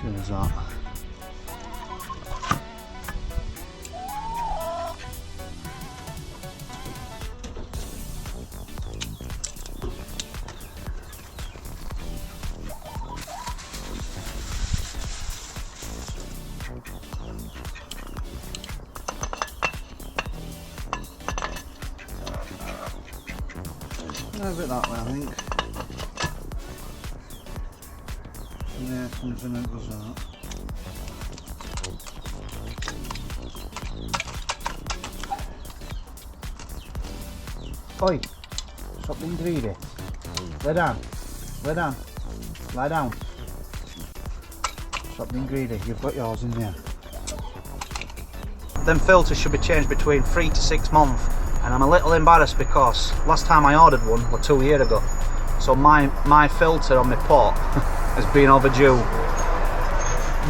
There's that. A bit that way, I think. Yeah, comes in and goes out. Oi! Stop being greedy. Lay down. Lay down. Lie down. Stop being greedy. You've got yours in there. Them filters should be changed between 3 to 6 months. And I'm a little embarrassed because last time I ordered one was 2 years ago. So my filter on my pot has been overdue.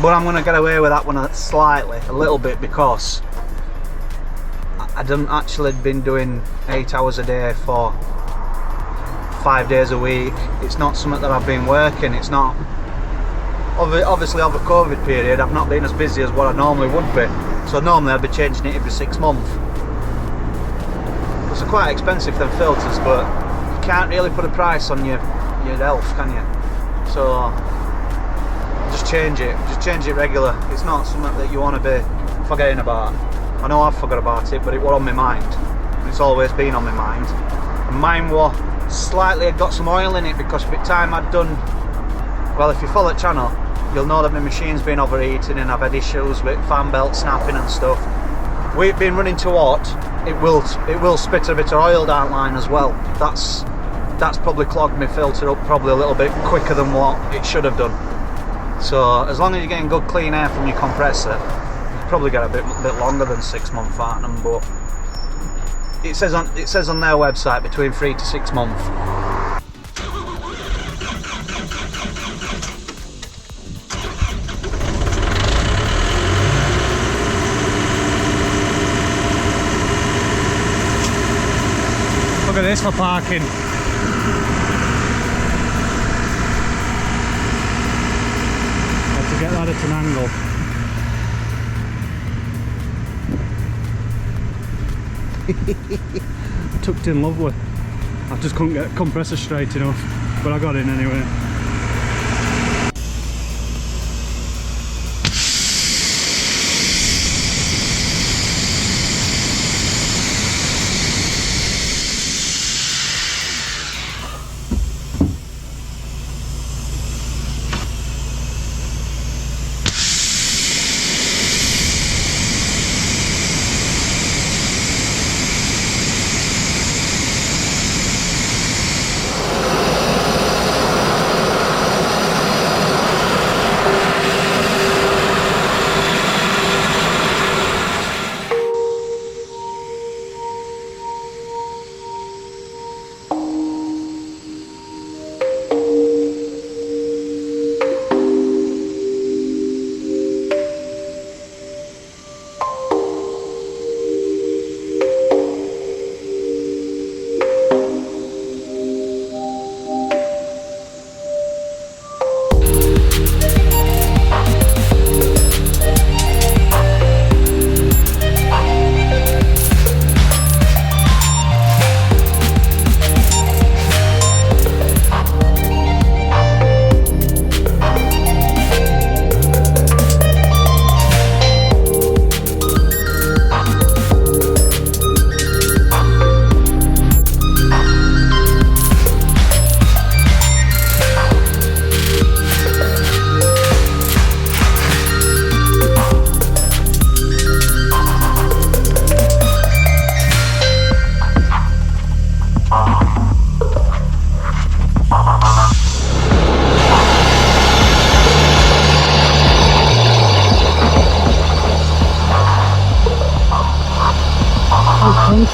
But I'm going to get away with that one slightly, a little bit, because I haven't actually been doing 8 hours a day for 5 days a week. It's not something that I've been working. It's not, obviously over COVID period I've not been as busy as what I normally would be. So normally I'd be changing it every 6 months. They're quite expensive, them filters, but you can't really put a price on your health, can you? So just change it regular. It's not something that you want to be forgetting about. I know I've forgot about it, but it was on my mind. It's always been on my mind. And mine was slightly, got some oil in it, because by the time I'd done, well, if you follow the channel you'll know that my machine's been overheating and I've had issues with fan belt snapping and stuff. We've been running too hot. It will spit a bit of oil down line as well. That's probably clogged my filter up probably a little bit quicker than what it should have done. So as long as you're getting good clean air from your compressor, you probably get a bit longer than 6 months out of them. But it says on their website between 3 to 6 months. Look at this for parking. Have to get that at an angle. Tucked in lovely. I just couldn't get the compressor straight enough, but I got in anyway.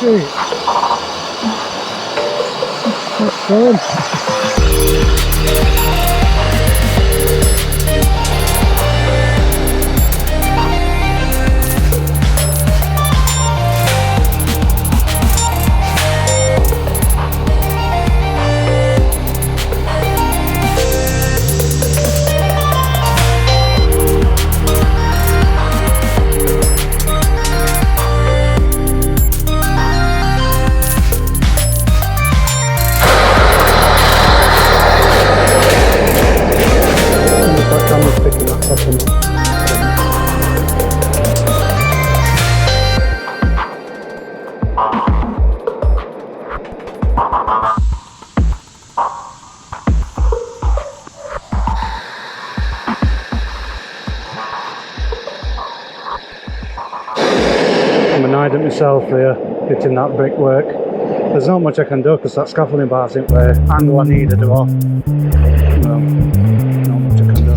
concrete. That's good. second. I'm annoyed at myself here, hitting that brickwork. There's not much I can do because that scaffolding bar's in where angle I need to do off. Well, not much I can do.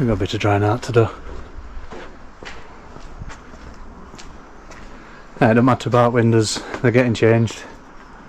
We've got a bit of drying out to do. It don't matter about windows, they're getting changed.